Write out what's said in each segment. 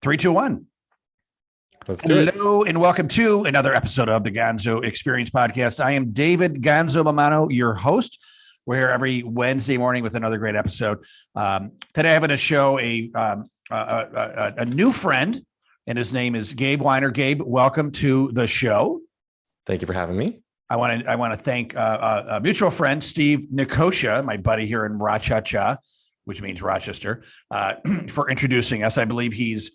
Three, two, one. Let's do it. Hello and welcome to another episode of the Gonzo Experience Podcast. I am David Gonzo Mamano, your host. We're here every Wednesday morning with another great episode. Today, I'm going to show a new friend, and his name is Gabe Wyner. Gabe, welcome to the show. Thank you for having me. I want to thank a mutual friend, Steve Nicosia, my buddy here in Rochester, which means Rochester, for introducing us. I believe he's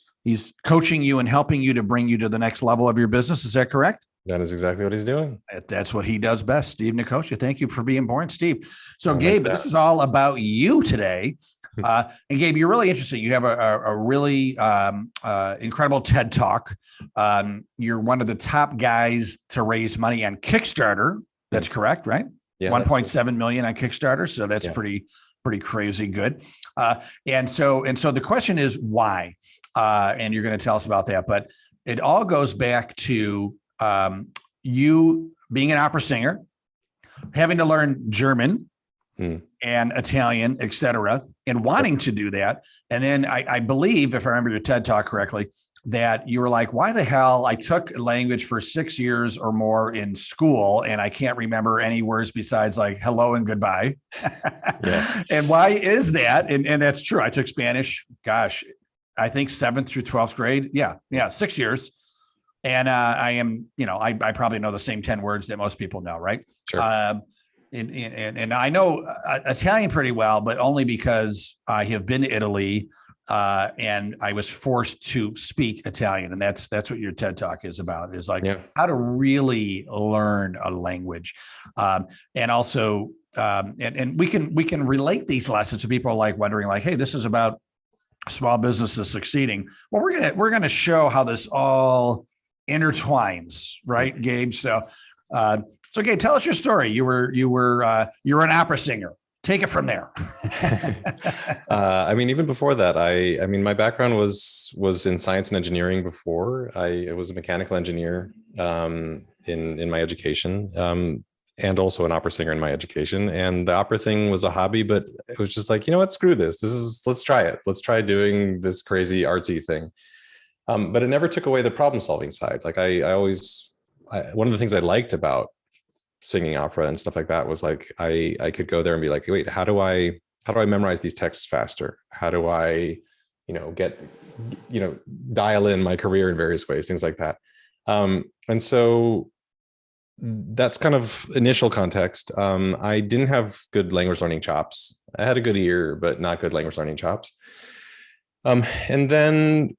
coaching you and helping you to bring you to the next level of your business. Is that correct? That is exactly what he's doing. That's what he does best. Steve Nicosia. Thank you for being born, Steve. So Gabe, this is all about you today. And Gabe, you're really interesting. You have a really incredible TED Talk. You're one of the top guys to raise money on Kickstarter. That's correct, right? Yeah. 1.7 million on Kickstarter. So that's pretty crazy good. And so the question is why? And you're going to tell us about that. But it all goes back to you being an opera singer, having to learn German and Italian, et cetera, and wanting to do that. And then I believe, if I remember your TED Talk correctly, that you were like, why the hell I took language for 6 years or more in school and I can't remember any words besides like hello and goodbye. Yeah. And why is that? And that's true. I took Spanish, gosh, I think 7th through 12th grade. Yeah. 6 years. And I am, I probably know the same 10 words that most people know, right? Sure. And I know Italian pretty well, but only because I have been to Italy and I was forced to speak Italian. And that's what your TED Talk is about, is like how to really learn a language. And also, and we can relate these lessons to people like wondering like, hey, this is about small businesses succeeding. Well, we're gonna show how this all intertwines, right, Gabe? So Gabe, tell us your story. You were an opera singer. Take it from there. Even before that, my background was in science and engineering before. I was a mechanical engineer in my education, and also an opera singer in my education. And the opera thing was a hobby, but it was just like, you know what, screw this. Let's try it. Let's try doing this crazy artsy thing. But it never took away the problem solving side. Like I always, one of the things I liked about singing opera and stuff like that was like, I could go there and be like, wait, how do I memorize these texts faster? How do I, dial in my career in various ways, things like that. And so that's kind of initial context. I didn't have good language learning chops. I had a good ear, but not good language learning chops. And then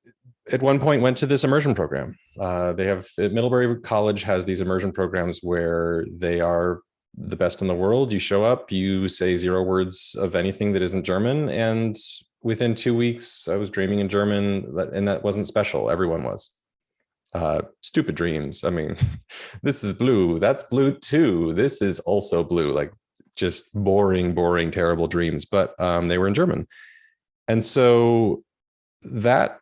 at one point went to this immersion program. Middlebury College has these immersion programs where they are the best in the world. You show up, you say 0 words of anything that isn't German. And within 2 weeks, I was dreaming in German, and that wasn't special. Everyone was. Stupid dreams. This is blue. That's blue too. This is also blue. Like just boring, terrible dreams. But they were in German. And so that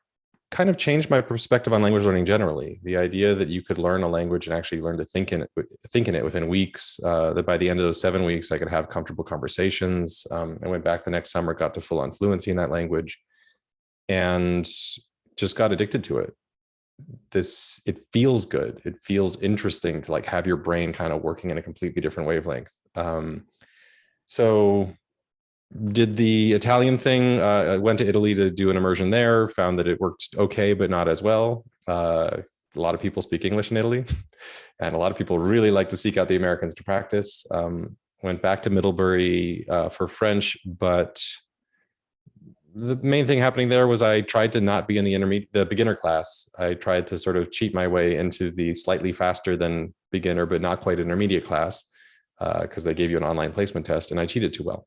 kind of changed my perspective on language learning generally. The idea that you could learn a language and actually learn to think in it within weeks, that by the end of those 7 weeks, I could have comfortable conversations. I went back the next summer, got to full on fluency in that language, and just got addicted to it. It feels good. It feels interesting to like have your brain kind of working in a completely different wavelength. So did the Italian thing. I went to Italy to do an immersion there, found that it worked okay, but not as well. A lot of people speak English in Italy, and a lot of people really like to seek out the Americans to practice. Went back to Middlebury for French, but the main thing happening there was I tried to not be in the beginner class. I tried to sort of cheat my way into the slightly faster than beginner, but not quite intermediate class, because they gave you an online placement test, and I cheated too well.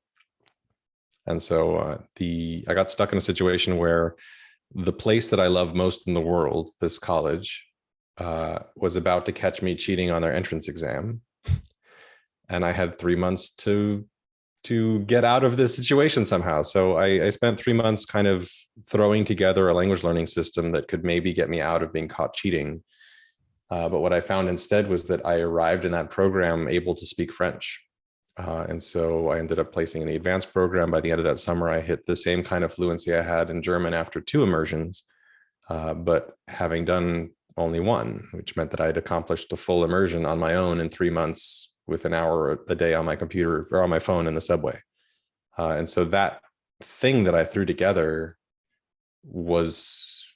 And so I got stuck in a situation where the place that I love most in the world, this college, was about to catch me cheating on their entrance exam. And I had 3 months to get out of this situation somehow. So I spent 3 months kind of throwing together a language learning system that could maybe get me out of being caught cheating. But what I found instead was that I arrived in that program able to speak French. And so I ended up placing in the advanced program. By the end of that summer, I hit the same kind of fluency I had in German after 2 immersions. but having done only one, which meant that I had accomplished a full immersion on my own in 3 months with an hour a day on my computer or on my phone in the subway. And so that thing that I threw together was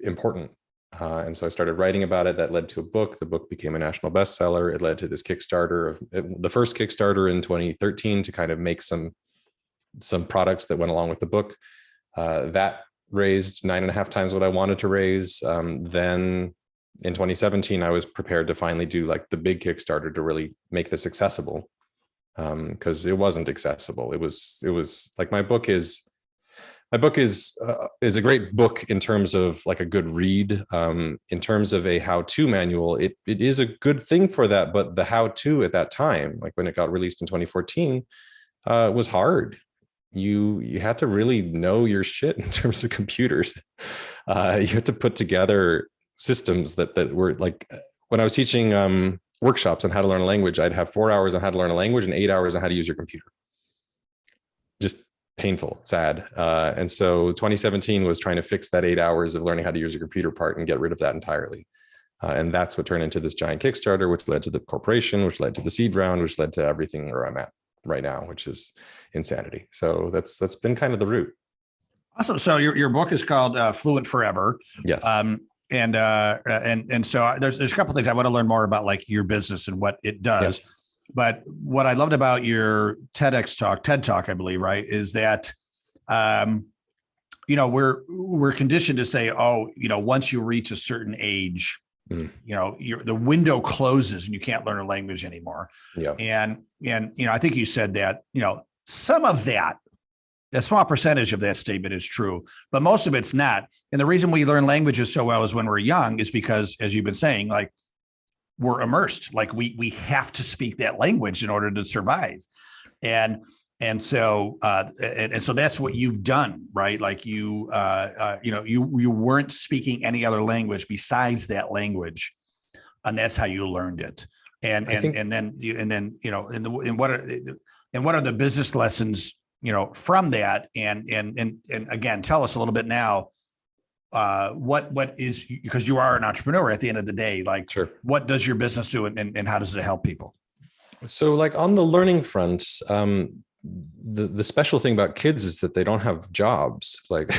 important. And so I started writing about it. That led to a book. The book became a national bestseller. It led to this Kickstarter the first Kickstarter in 2013 to kind of make some products that went along with the book. That raised 9.5 times what I wanted to raise. Then in 2017, I was prepared to finally do like the big Kickstarter to really make this accessible, because it wasn't accessible. It was like my book is a great book in terms of like a good read. In terms of a how-to manual, it is a good thing for that. But the how-to at that time, like when it got released in 2014, was hard. You had to really know your shit in terms of computers. You had to put together systems that were like, when I was teaching workshops on how to learn a language, I'd have 4 hours on how to learn a language and 8 hours on how to use your computer. Just painful, sad. And so 2017 was trying to fix that 8 hours of learning how to use your computer part and get rid of that entirely. And that's what turned into this giant Kickstarter, which led to the corporation, which led to the seed round, which led to everything where I'm at right now, which is insanity. So that's been kind of the route. Awesome. So your book is called Fluent Forever. Yes. And so there's a couple of things I want to learn more about, like your business and what it does. Yeah. But what I loved about your TED Talk, I believe, right, is that, we're conditioned to say, oh, once you reach a certain age, the window closes and you can't learn a language anymore. Yeah. And I think you said that, some of that, a small percentage of that statement is true, but most of it's not. And the reason we learn languages so well is when we're young is because, as you've been saying, like, we're immersed, like we have to speak that language in order to survive. And so that's what you've done, right? Like you weren't speaking any other language besides that language, and that's how you learned it. And what are the business lessons, from that? And again, tell us a little bit now, what is, because you are an entrepreneur at the end of the day, like, sure, what does your business do and how does it help people? So like on the learning front, the special thing about kids is that they don't have jobs. Like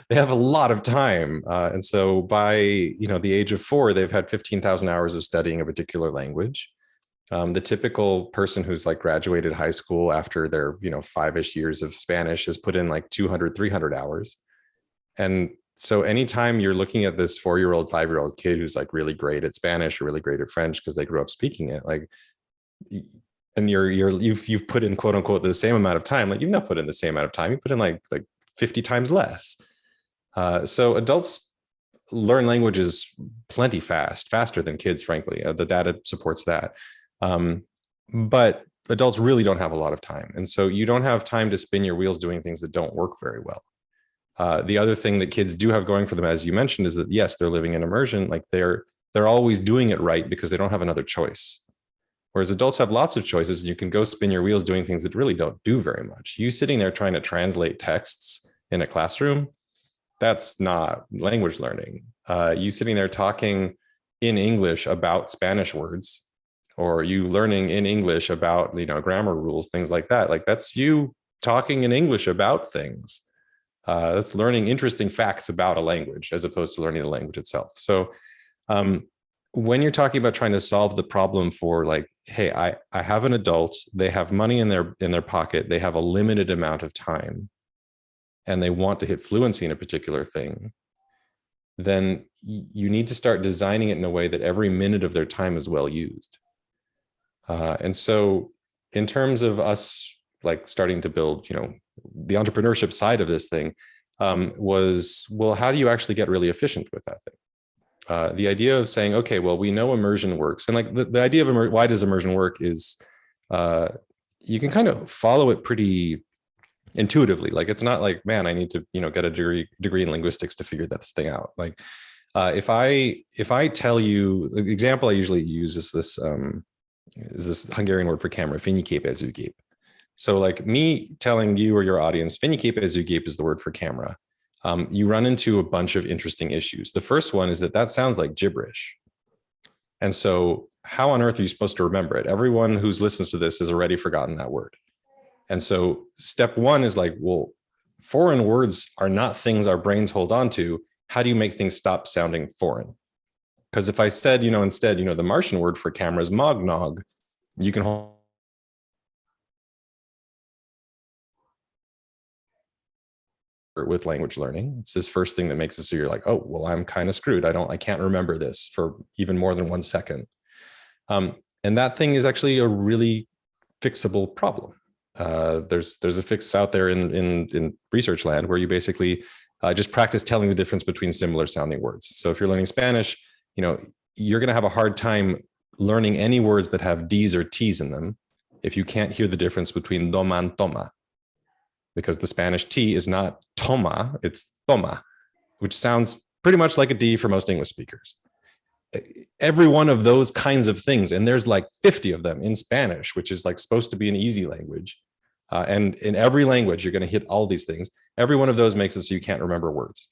they have a lot of time. And so by, the age of 4, they've had 15,000 hours of studying a particular language. The typical person who's like graduated high school after their, 5-ish years of Spanish has put in like 200, 300 hours. And so anytime you're looking at this 4-year-old, 5-year-old kid who's like really great at Spanish or really great at French because they grew up speaking it, like, and you've put in quote unquote the same amount of time, like you've not put in the same amount of time, you put in like 50 times less. So adults learn languages plenty faster than kids, frankly. The data supports that. But adults really don't have a lot of time. And so you don't have time to spin your wheels doing things that don't work very well. The other thing that kids do have going for them, as you mentioned, is that yes, they're living in immersion. Like they're always doing it right because they don't have another choice. Whereas adults have lots of choices, and you can go spin your wheels doing things that really don't do very much. You sitting there trying to translate texts in a classroom, that's not language learning. You sitting there talking in English about Spanish words, or you learning in English about, grammar rules, things like that. Like that's you talking in English about things. That's learning interesting facts about a language as opposed to learning the language itself. So when you're talking about trying to solve the problem for like, hey, I have an adult, they have money in their pocket, they have a limited amount of time, and they want to hit fluency in a particular thing, then you need to start designing it in a way that every minute of their time is well used. And so in terms of us like starting to build, the entrepreneurship side of this thing was, well, how do you actually get really efficient with that thing? The idea of saying, okay, well, we know immersion works. And like the idea of why does immersion work is you can kind of follow it pretty intuitively. Like, it's not like, man, I need to, get a degree in linguistics to figure this thing out. Like if I tell you, the example I usually use is this Hungarian word for camera, fénykép ez ügép. So like me telling you or your audience, fénykép ez ügép is the word for camera. you run into a bunch of interesting issues. The first one is that sounds like gibberish. And so how on earth are you supposed to remember it? Everyone who's listens to this has already forgotten that word. And so step one is like, well, foreign words are not things our brains hold on to. How do you make things stop sounding foreign? Because if I said, instead, the Martian word for camera is mognog, you can hold with language learning. It's this first thing that makes it so you're like, oh, well, I'm kind of screwed. I can't remember this for even more than 1 second. And that thing is actually a really fixable problem. There's a fix out there in research land where you basically just practice telling the difference between similar sounding words. So if you're learning Spanish, you're going to have a hard time learning any words that have D's or T's in them if you can't hear the difference between toma and toma, because the Spanish T is not toma, it's toma, which sounds pretty much like a D for most English speakers. Every one of those kinds of things, and there's like 50 of them in Spanish, which is like supposed to be an easy language. And in every language, you're going to hit all these things. Every one of those makes it so you can't remember words.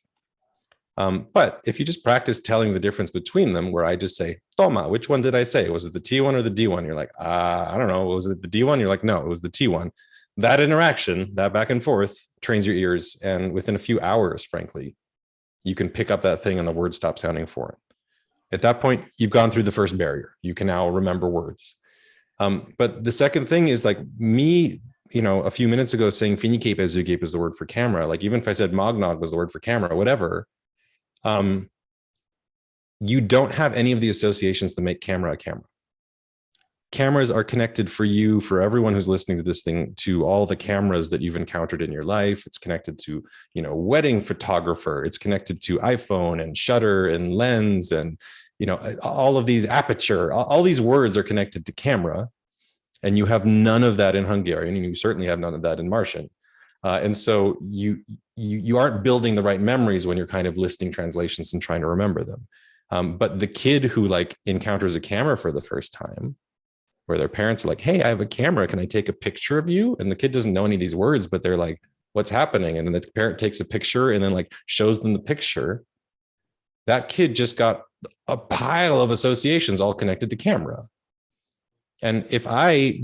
But if you just practice telling the difference between them, where I just say, toma, which one did I say? Was it the T one or the D one? You're like, I don't know. Was it the D one? You're like, no, it was the T one. That interaction, that back and forth, trains your ears. And within a few hours, frankly, you can pick up that thing and the word stops sounding foreign. At that point, you've gone through the first barrier. You can now remember words. But the second thing is like me, a few minutes ago saying fungible is the word for camera. Like even if I said mognog was the word for camera, whatever, you don't have any of the associations that make camera a camera. Cameras are connected for you, for everyone who's listening to this thing, to all the cameras that you've encountered in your life. It's connected to, wedding photographer. It's connected to iPhone and shutter and lens and, all of these aperture, all these words are connected to camera. And you have none of that in Hungarian, and you certainly have none of that in Martian. And so you aren't building the right memories when you're kind of listing translations and trying to remember them. But the kid who like encounters a camera for the first time, where their parents are like, hey, I have a camera. Can I take a picture of you? And the kid doesn't know any of these words, but they're like, what's happening? And then the parent takes a picture and then like shows them the picture. That kid just got a pile of associations all connected to camera. And if I,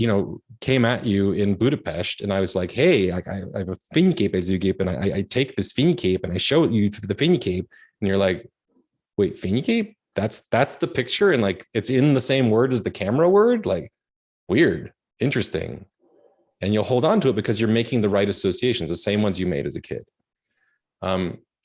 came at you in Budapest and I was like, hey, like I have a fényképezőgép and I take this fénykép and I show you the fénykép and you're like, wait, fénykép? That's the picture and like it's in the same word as the camera word, like weird, interesting. And you'll hold on to it because you're making the right associations, the same ones you made as a kid.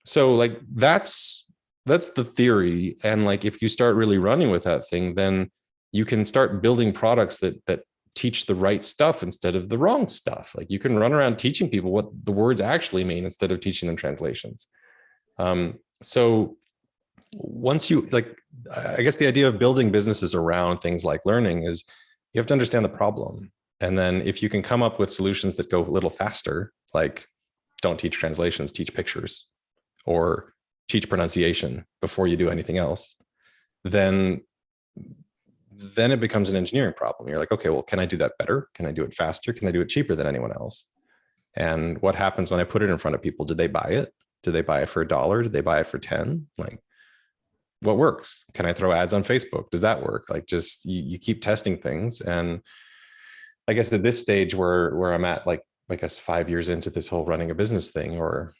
So like that's the theory. And like if you start really running with that thing, then you can start building products that teach the right stuff instead of the wrong stuff. Like you can run around teaching people what the words actually mean instead of teaching them translations. So once you I guess the idea of building businesses around things like learning is you have to understand the problem. And then if you can come up with solutions that go a little faster, like don't teach translations, teach pictures or teach pronunciation before you do anything else, then it becomes an engineering problem. You're like, okay, well, can I do that better? Can I do it faster? Can I do it cheaper than anyone else? And what happens when I put it in front of people? Did they buy it? Did they buy it for $1? Did they buy it for 10? Like, what works? Can I throw ads on Facebook? Does that work? Like, just you keep testing things. And I guess at this stage where I'm at, like, I guess 5 years into this whole running a business thing, or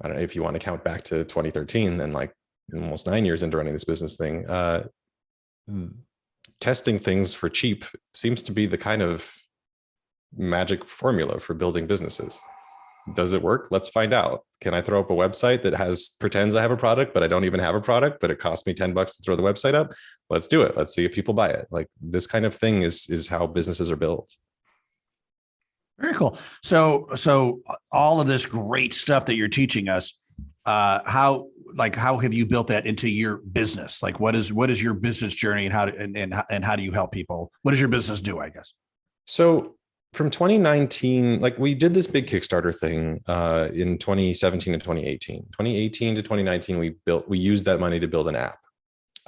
I don't know if you want to count back to 2013, then like almost 9 years into running this business thing, testing things for cheap seems to be the kind of magic formula for building businesses. Does it work? Let's find out. Can I throw up a website that pretends I have a product, but I don't even have a product, but it costs me $10 to throw the website up? Let's do it. Let's see if people buy it. Like this kind of thing is how businesses are built. Very cool. So all of this great stuff that you're teaching us, how have you built that into your business? Like what is your business journey and how do you help people? What does your business do, I guess? So from 2019, like we did this big Kickstarter thing in 2017 and 2018. 2018 to 2019, we used that money to build an app.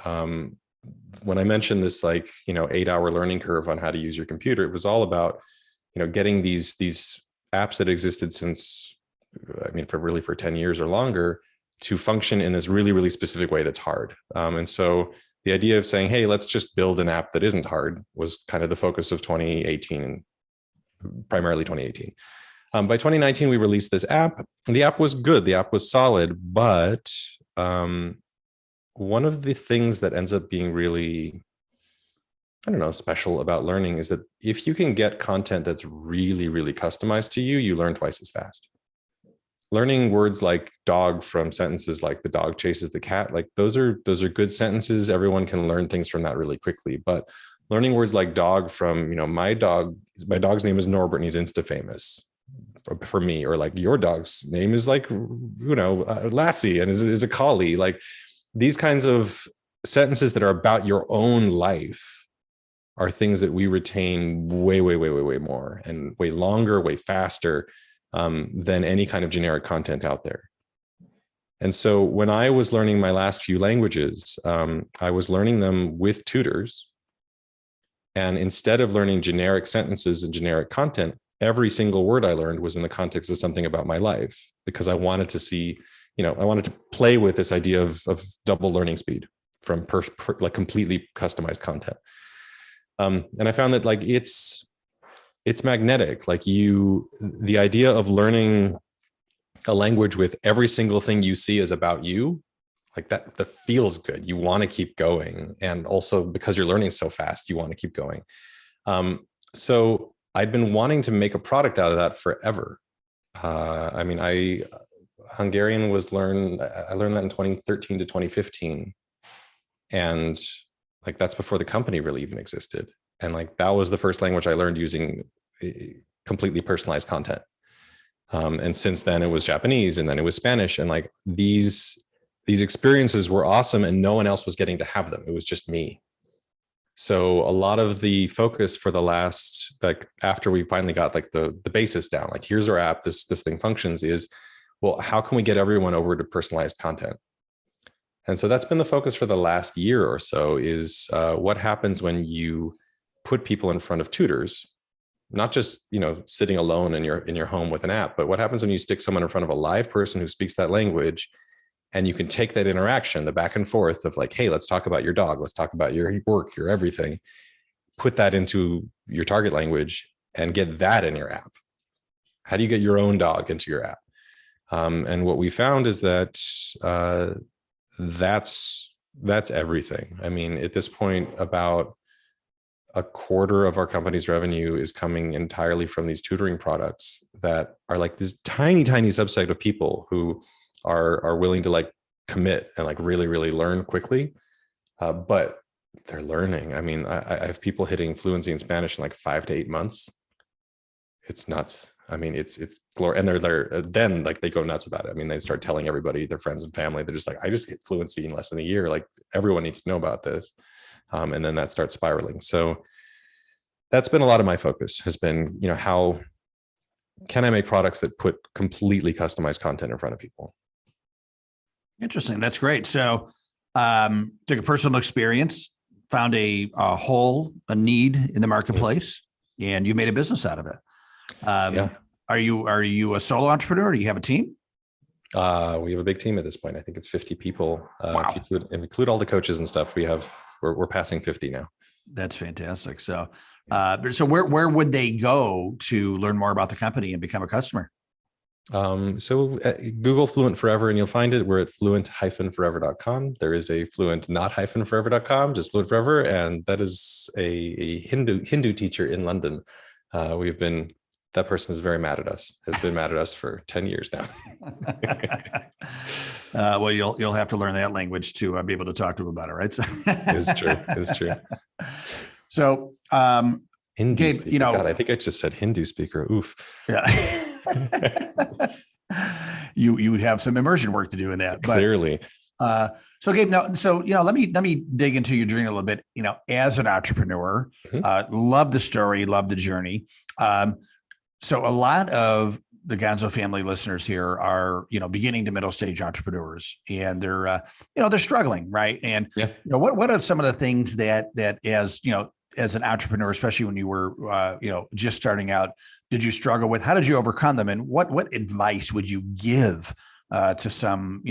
When I mentioned this 8-hour learning curve on how to use your computer, it was all about getting these apps that existed since I mean, for 10 years or longer, to function in this really, really specific way that's hard. And so the idea of saying, hey, let's just build an app that isn't hard was kind of the focus of 2018, primarily 2018. By 2019, we released this app, and the app was good. The app was solid, but one of the things that ends up being really, I don't know, special about learning is that if you can get content that's really, really customized to you, you learn twice as fast. Learning words like dog from sentences like the dog chases the cat, like those are good sentences. Everyone can learn things from that really quickly. But learning words like dog from, my dog's name is Norbert and he's Insta famous for me, or like your dog's name is like, Lassie and is a collie. Like these kinds of sentences that are about your own life are things that we retain way, way, way, way, way more and way longer, way faster than any kind of generic content out there. And so when I was learning my last few languages, I was learning them with tutors. And instead of learning generic sentences and generic content, every single word I learned was in the context of something about my life, because I wanted to see, I wanted to play with this idea of double learning speed from like completely customized content. And I found that like it's magnetic. Like the idea of learning a language with every single thing you see is about you, like that feels good. You want to keep going. And also because you're learning so fast, you want to keep going. So I'd been wanting to make a product out of that forever. Hungarian I learned that in 2013 to 2015. And like, that's before the company really even existed. And like, that was the first language I learned using completely personalized content. And since then it was Japanese, and then it was Spanish. And like these experiences were awesome, and no one else was getting to have them. It was just me. So a lot of the focus for the last, like after we finally got like the basis down, like here's our app, this thing functions, is, well, how can we get everyone over to personalized content? And so that's been the focus for the last year or so, is what happens when you put people in front of tutors, not just, sitting alone in your home with an app, but what happens when you stick someone in front of a live person who speaks that language, and you can take that interaction, the back and forth of like, hey, let's talk about your dog, let's talk about your work, your everything, put that into your target language and get that in your app. How do you get your own dog into your app? And what we found is that that's everything. I mean, at this point, about a quarter of our company's revenue is coming entirely from these tutoring products that are like this tiny, tiny subset of people who are willing to like commit and like really, really learn quickly. But they're learning. I mean, I have people hitting fluency in Spanish in like 5 to 8 months. It's nuts. I mean, it's glory. And they're then like they go nuts about it. I mean, they start telling everybody, their friends and family, they're just like, I just hit fluency in less than a year. Like everyone needs to know about this. And then that starts spiraling. So that's been a lot of my focus, has been, how can I make products that put completely customized content in front of people? Interesting. That's great. So took a personal experience, found a hole, a need in the marketplace, and you made a business out of it. Yeah. Are you a solo entrepreneur? Or do you have a team? We have a big team at this point. I think it's 50 people. Wow. If you include all the coaches and stuff, we're passing 50 now. That's fantastic. So, so where would they go to learn more about the company and become a customer? So Google Fluent Forever and you'll find it. We're at fluent-forever.com. There is a fluent not-forever.com, just Fluent Forever. And that is a Hindu teacher in London. That person is very mad at us, has been mad at us for 10 years now. Well, you'll have to learn that language to be able to talk to him about it, right? So It's true. So, Hindi Gabe, speaker. God, I think I just said Hindu speaker. Oof. Yeah. You would have some immersion work to do in that, but, clearly. So Gabe, let me dig into your journey a little bit. As an entrepreneur, love the story, love the journey. So a lot of the Gonzo family listeners here are, beginning to middle stage entrepreneurs, and they're struggling, right? And what are some of the things that as as an entrepreneur, especially when you were, just starting out, did you struggle with? How did you overcome them? And what advice would you give to some,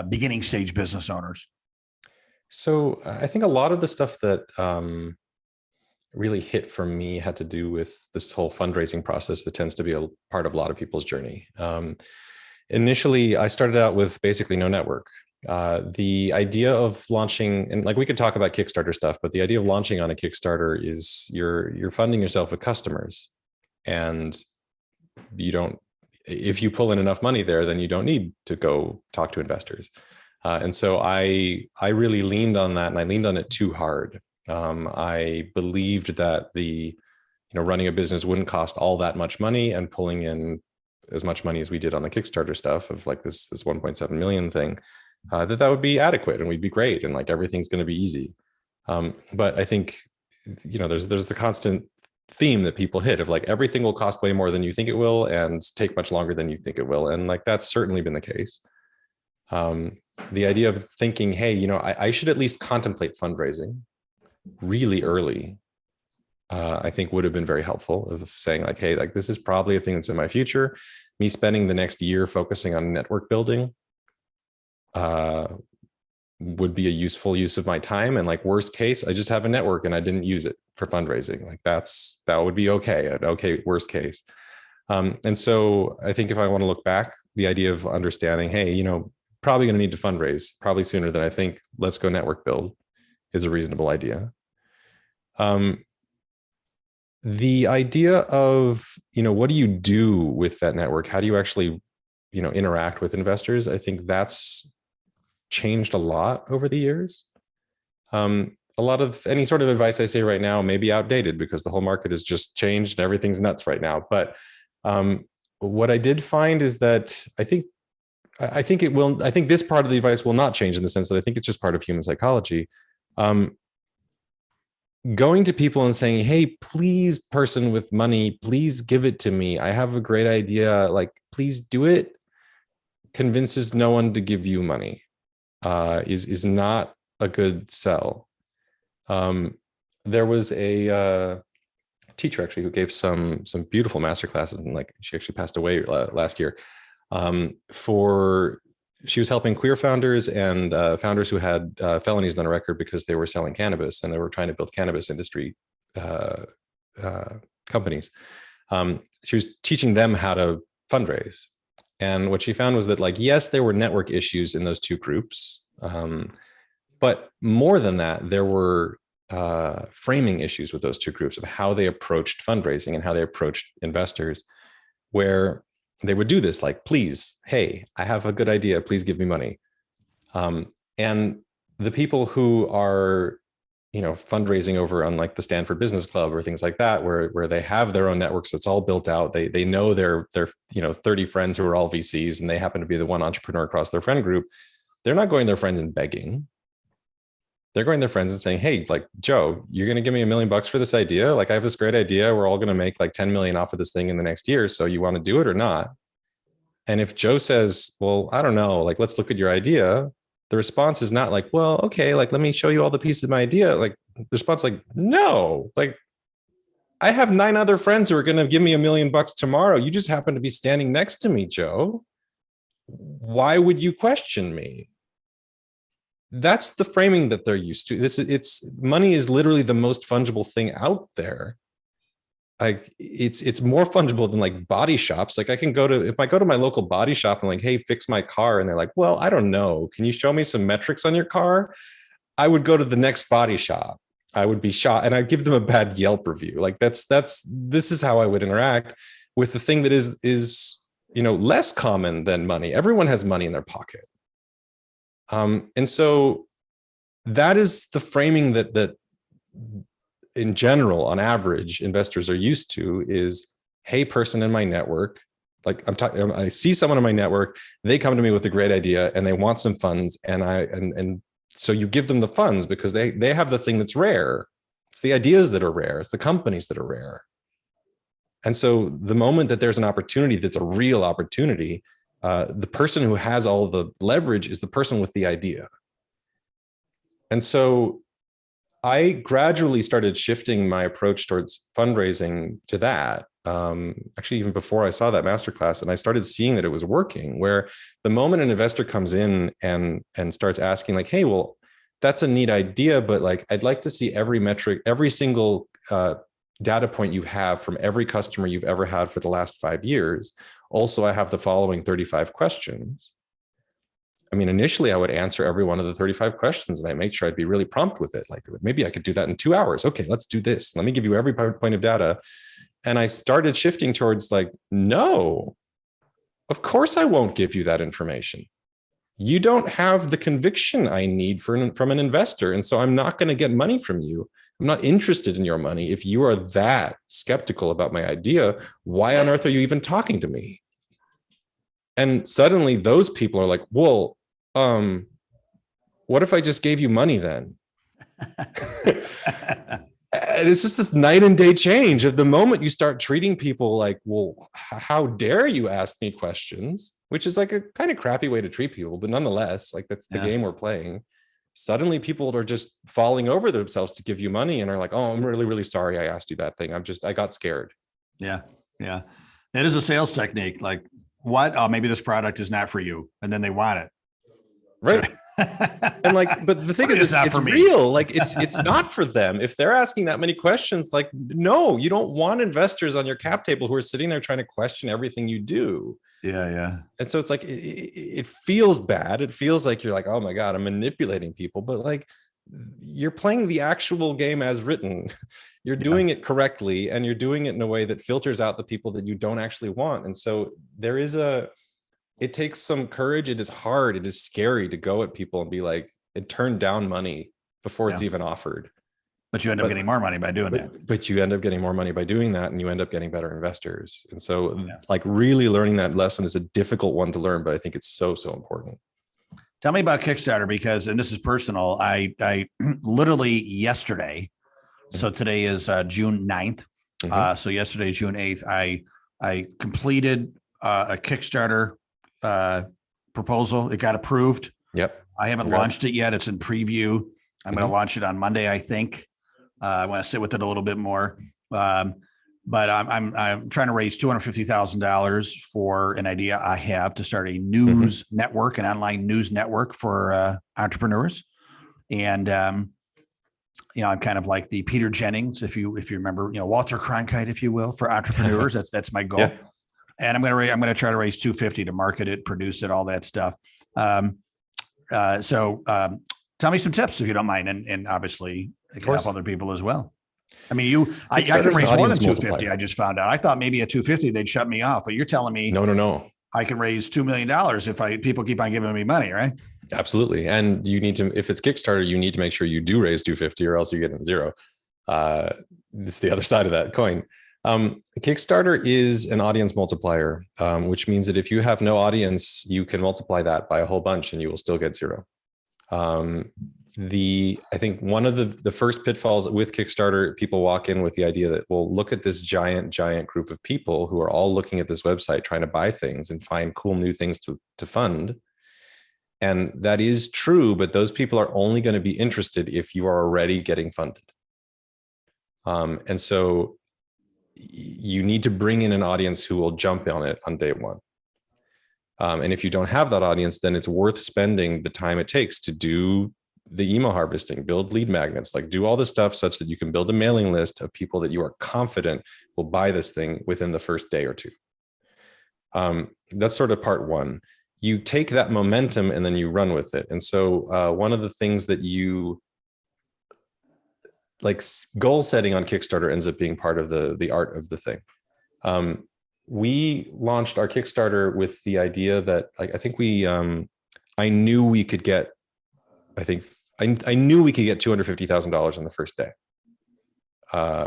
beginning stage business owners? So I think a lot of the stuff that really hit for me had to do with this whole fundraising process that tends to be a part of a lot of people's journey. Initially, I started out with basically no network. The idea of launching, and like we could talk about Kickstarter stuff, but the idea of launching on a Kickstarter is you're funding yourself with customers, and if you pull in enough money there, then you don't need to go talk to investors. And so I really leaned on that, and I leaned on it too hard. I believed that running a business wouldn't cost all that much money, and pulling in as much money as we did on the Kickstarter stuff of like this 1.7 million thing, that would be adequate and we'd be great and like everything's going to be easy. But I think there's the constant theme that people hit of like everything will cost way more than you think it will and take much longer than you think it will, and like that's certainly been the case. The idea of thinking, hey, I should at least contemplate fundraising really early, I think would have been very helpful, of saying like, hey, like this is probably a thing that's in my future. Me spending the next year focusing on network building would be a useful use of my time. And like worst case, I just have a network and I didn't use it for fundraising. Like that would be okay, worst case. And so I think if I want to look back, the idea of understanding, hey, probably going to need to fundraise probably sooner than I think. Let's go network build is a reasonable idea. The idea of, what do you do with that network? How do you actually, interact with investors? I think that's changed a lot over the years. A lot of any sort of advice I say right now may be outdated because the whole market has just changed and everything's nuts right now. But what I did find is that I think this part of the advice will not change, in the sense that I think it's just part of human psychology. Going to people and saying, hey, please, person with money, please give it to me. I have a great idea. Like, please do it. Convinces no one to give you money. Is not a good sell. There was a teacher actually who gave some beautiful master classes, and like she actually passed away last year. She was helping queer founders and founders who had felonies on a record because they were selling cannabis and they were trying to build cannabis industry companies. She was teaching them how to fundraise. And what she found was that, like, yes, there were network issues in those two groups. But more than that, there were framing issues with those two groups of how they approached fundraising and how they approached investors, where they would do this, like, please, hey, I have a good idea, please give me money. And the people who are, fundraising over on like the Stanford Business Club or things like that, where they have their own networks that's all built out, they know their 30 friends who are all VCs and they happen to be the one entrepreneur across their friend group. They're not going to their friends and begging. They're going to their friends and saying, hey, like, Joe, you're going to give me $1 million for this idea. Like, I have this great idea. We're all going to make like 10 million off of this thing in the next year. So you want to do it or not? And if Joe says, well, I don't know, like, let's look at your idea. The response is not like, well, okay, like, let me show you all the pieces of my idea. Like, the response, like, no, like, I have 9 other friends who are going to give me $1 million tomorrow. You just happen to be standing next to me, Joe. Why would you question me? That's the framing that they're used to. It's money is literally the most fungible thing out there. Like, it's more fungible than like body shops. Like, if I go to my local body shop and like, hey, fix my car, and they're like, well, I don't know, can you show me some metrics on your car? I would go to the next body shop. I would be shot, and I'd give them a bad Yelp review. Like, this is how I would interact with the thing that is less common than money. Everyone has money in their pocket. And so that is the framing that in general, on average, investors are used to is, hey, person in my network, like I see someone in my network, they come to me with a great idea and they want some funds. And so you give them the funds because they have the thing that's rare. It's the ideas that are rare. It's the companies that are rare. And so the moment that there's an opportunity that's a real opportunity, the person who has all the leverage is the person with the idea. And so I gradually started shifting my approach towards fundraising to that. Actually, even before I saw that masterclass, and I started seeing that it was working, where the moment an investor comes in and starts asking like, hey, well, that's a neat idea, but like, I'd like to see every metric, every single data point you have from every customer you've ever had for the last 5 years. Also, I have the following 35 questions. I mean, initially I would answer every one of the 35 questions and I make sure I'd be really prompt with it. Like maybe I could do that in 2 hours. Okay, let's do this. Let me give you every point of data. And I started shifting towards like, no, of course I won't give you that information. You don't have the conviction I need from an investor. And so I'm not going to get money from you. I'm not interested in your money. If you are that skeptical about my idea, why on earth are you even talking to me? And suddenly those people are like, well, what if I just gave you money then? And it's just this night and day change of the moment you start treating people like, well, how dare you ask me questions, which is like a kind of crappy way to treat people, but nonetheless, like that's the game we're playing. Suddenly people are just falling over themselves to give you money and are like, oh, I'm really, really sorry I asked you that thing. I got scared. Yeah. Yeah. That is a sales technique. Like what? Oh, maybe this product is not for you. And then they want it. Right. And like, but the thing is, it's real. Like it's not for them. If they're asking that many questions, like, no, you don't want investors on your cap table who are sitting there trying to question everything you do. Yeah. Yeah. And so it's like, it feels bad. It feels like you're like, oh my God, I'm manipulating people, but like you're playing the actual game as written. You're doing it correctly. And you're doing it in a way that filters out the people that you don't actually want. And so it takes some courage. It is hard. It is scary to go at people and be like, and turn down money before it's even offered. But you end up getting more money by doing that. But you end up getting more money by doing that, and you end up getting better investors. And so like really learning that lesson is a difficult one to learn, but I think it's so, so important. Tell me about Kickstarter because, and this is personal, I literally yesterday, so today is June 9th. So yesterday, June 8th, I completed a Kickstarter proposal. It got approved. Yep. I haven't launched it yet. It's in preview. I'm going to launch it on Monday, I think. I want to sit with it a little bit more. But I'm trying to raise $250,000 for an idea I have to start a news network, an online news network for entrepreneurs. And I'm kind of like the Peter Jennings, if you remember, Walter Cronkite, if you will, for entrepreneurs. That's my goal. Yeah. And I'm going to try to raise 250 to market it, produce it, all that stuff. So tell me some tips if you don't mind. And obviously it can help other people as well. I mean, I can raise more than 250. I just found out. I thought maybe at 250 they'd shut me off, but you're telling me no. I can raise $2 million if people keep on giving me money, right? Absolutely. And you need to, if it's Kickstarter, you need to make sure you do raise 250 or else you get zero. It's the other side of that coin. Kickstarter is an audience multiplier, which means that if you have no audience, you can multiply that by a whole bunch and you will still get zero. I think one of the first pitfalls with Kickstarter, people walk in with the idea that, well, look at this giant group of people who are all looking at this website, trying to buy things and find cool new things to fund. And that is true, but those people are only going to be interested if you are already getting funded. And so you need to bring in an audience who will jump on it on day one. And if you don't have that audience, then it's worth spending the time it takes to do the email harvesting, build lead magnets, like do all this stuff such that you can build a mailing list of people that you are confident will buy this thing within the first day or two. That's sort of part one. You take that momentum and then you run with it. And so one of the things that you like goal setting on Kickstarter ends up being part of the art of the thing. We launched our Kickstarter with the idea that I knew we could get $250,000 in the first day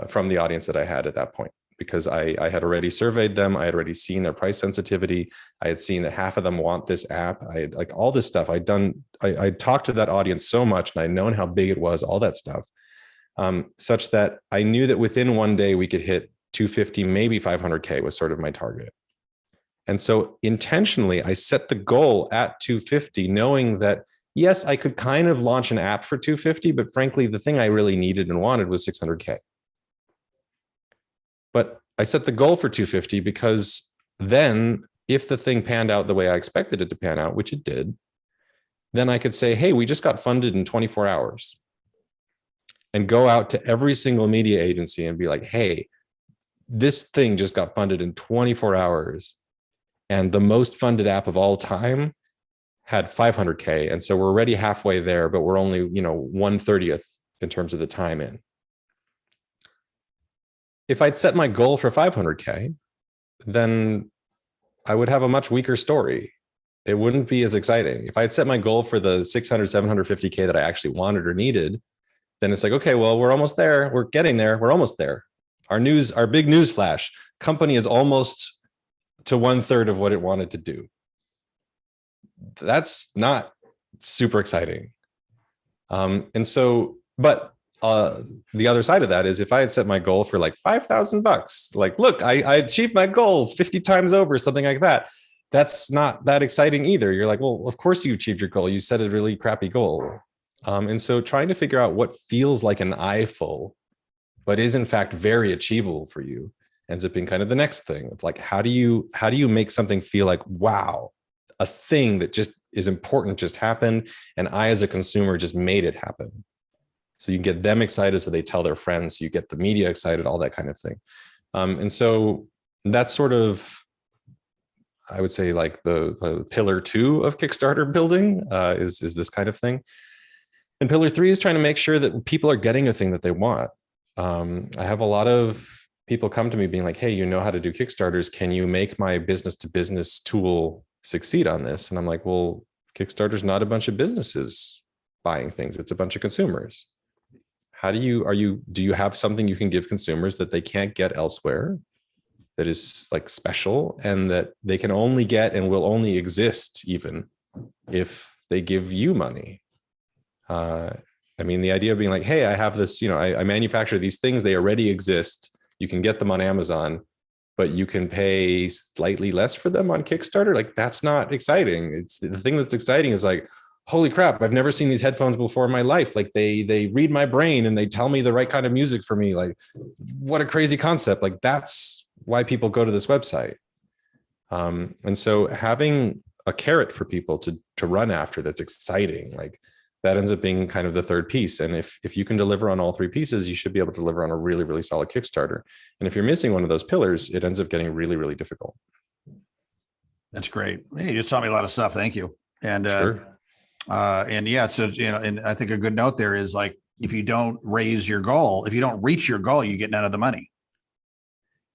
from the audience that I had at that point, because I had already surveyed them. I had already seen their price sensitivity. I had seen that half of them want this app. I had like all this stuff. I talked to that audience so much and I'd known how big it was, all that stuff, such that I knew that within one day we could hit 250, maybe 500K was sort of my target. And so intentionally, I set the goal at 250, knowing that yes, I could kind of launch an app for 250, but frankly, the thing I really needed and wanted was 600K. But I set the goal for 250 because then if the thing panned out the way I expected it to pan out, which it did, then I could say, hey, we just got funded in 24 hours, and go out to every single media agency and be like, hey, this thing just got funded in 24 hours. And the most funded app of all time had 500K. And so we're already halfway there, but we're only, 1/30th in terms of the time in. If I'd set my goal for 500K, then I would have a much weaker story. It wouldn't be as exciting. If I had set my goal for the 600, 750K that I actually wanted or needed, then it's like, okay, well, we're almost there. We're getting there. We're almost there. Our big news flash, company is almost to 1/3 of what it wanted to do. That's not super exciting. But the other side of that is if I had set my goal for like $5,000, like, look, I achieved my goal 50 times over, something like that. That's not that exciting either. You're like, well, of course you achieved your goal. You set a really crappy goal. And so trying to figure out what feels like an eyeful, but is in fact very achievable for you, ends up being kind of the next thing. It's like, how do you make something feel like, wow, a thing that just is important just happened, and I as a consumer just made it happen. So you get them excited, so they tell their friends, so you get the media excited, all that kind of thing. And so that's sort of, I would say, like the pillar 2 of Kickstarter building is this kind of thing. And pillar 3 is trying to make sure that people are getting a thing that they want. I have a lot of people come to me being like, hey, you know how to do Kickstarters. Can you make my business to business tool succeed on this? And I'm like, well, Kickstarter's not a bunch of businesses buying things. It's a bunch of consumers. Do you have something you can give consumers that they can't get elsewhere, that is like special, and that they can only get and will only exist even if they give you money? I mean, the idea of being like, hey, I have this, I manufacture these things, they already exist. You can get them on Amazon, but you can pay slightly less for them on Kickstarter. Like, that's not exciting. It's the thing that's exciting is like, holy crap, I've never seen these headphones before in my life. Like they read my brain and they tell me the right kind of music for me. Like, what a crazy concept. Like, that's why people go to this website. And so having a carrot for people to run after that's exciting, like that ends up being kind of the third piece. And if you can deliver on all 3 pieces, you should be able to deliver on a really, really solid Kickstarter. And if you're missing one of those pillars, it ends up getting really, really difficult. That's great. Hey, you just taught me a lot of stuff. Thank you. And, Sure. and yeah, so, and I think a good note there is like, if you don't raise your goal, if you don't reach your goal, you get none of the money.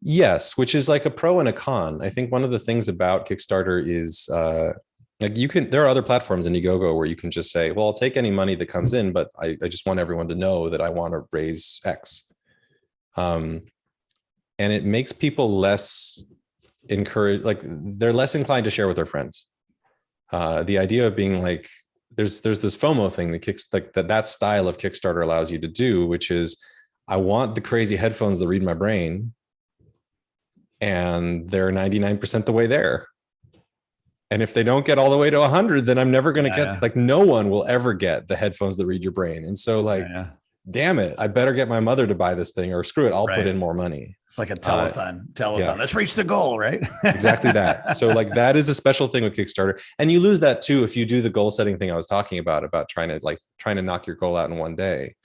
Yes, which is like a pro and a con. I think one of the things about Kickstarter is like there are other platforms in Indiegogo where you can just say, well, I'll take any money that comes in, but I just want everyone to know that I want to raise X. And it makes people less encouraged, like they're less inclined to share with their friends. The idea of being like, there's this FOMO thing that style of Kickstarter allows you to do, which is, I want the crazy headphones that read my brain, and they're 99% the way there. And if they don't get all the way to 100, then I'm never going to get, like, no one will ever get the headphones that read your brain. And so like, damn it, I better get my mother to buy this thing, or screw it, I'll put in more money. It's like a telethon. Yeah. Let's reach the goal, right? Exactly that. So like, that is a special thing with Kickstarter. And you lose that too if you do the goal setting thing I was talking about trying to knock your goal out in one day.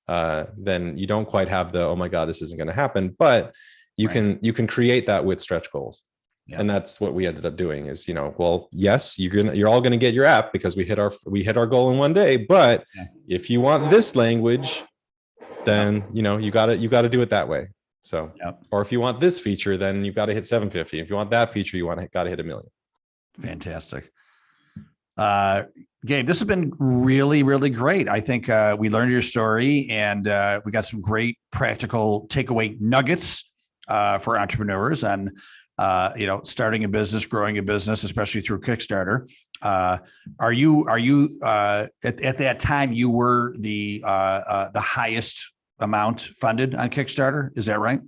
Then you don't quite have the, oh my God, this isn't going to happen. But you can create that with stretch goals. Yeah. And that's what we ended up doing is, well, yes, you're all going to get your app because we hit our goal in one day. But if you want this language, then, you got to do it that way. So, or if you want this feature, then you've got to hit 750. If you want that feature, got to hit 1 million. Fantastic. Gabe, this has been really, really great. I think we learned your story, and we got some great practical takeaway nuggets for entrepreneurs and starting a business, growing a business, especially through Kickstarter. Are you at that time you were the highest amount funded on Kickstarter? Is that right?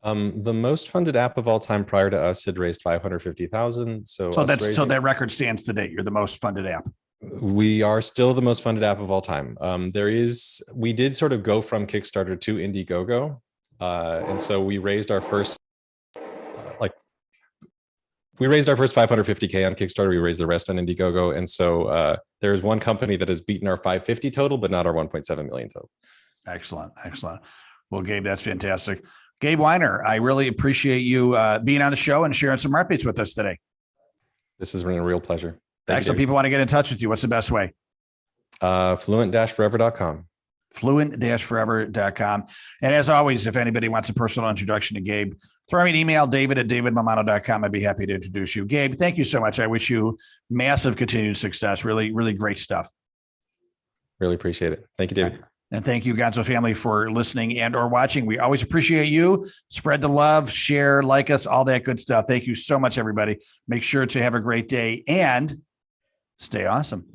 The most funded app of all time prior to us had raised 550,000. So that record stands today. You're the most funded app. We are still the most funded app of all time. We did sort of go from Kickstarter to Indiegogo. And so we raised our first, we raised our first 550K on Kickstarter. We raised the rest on Indiegogo. And so there's one company that has beaten our 550 total, but not our 1.7 million total. Excellent. Excellent. Well, Gabe, that's fantastic. Gabe Wyner, I really appreciate you being on the show and sharing some heartbeats with us today. This has been a real pleasure. Excellent. People want to get in touch with you. What's the best way? Fluent-forever.com. Fluent-forever.com. And as always, if anybody wants a personal introduction to Gabe, throw me an email, david@davidmamano.com. I'd be happy to introduce you. Gabe, thank you so much. I wish you massive continued success. Really, really great stuff. Really appreciate it. Thank you, David. And thank you, Gonzo family, for listening and or watching. We always appreciate you. Spread the love, share, like us, all that good stuff. Thank you so much, everybody. Make sure to have a great day and stay awesome.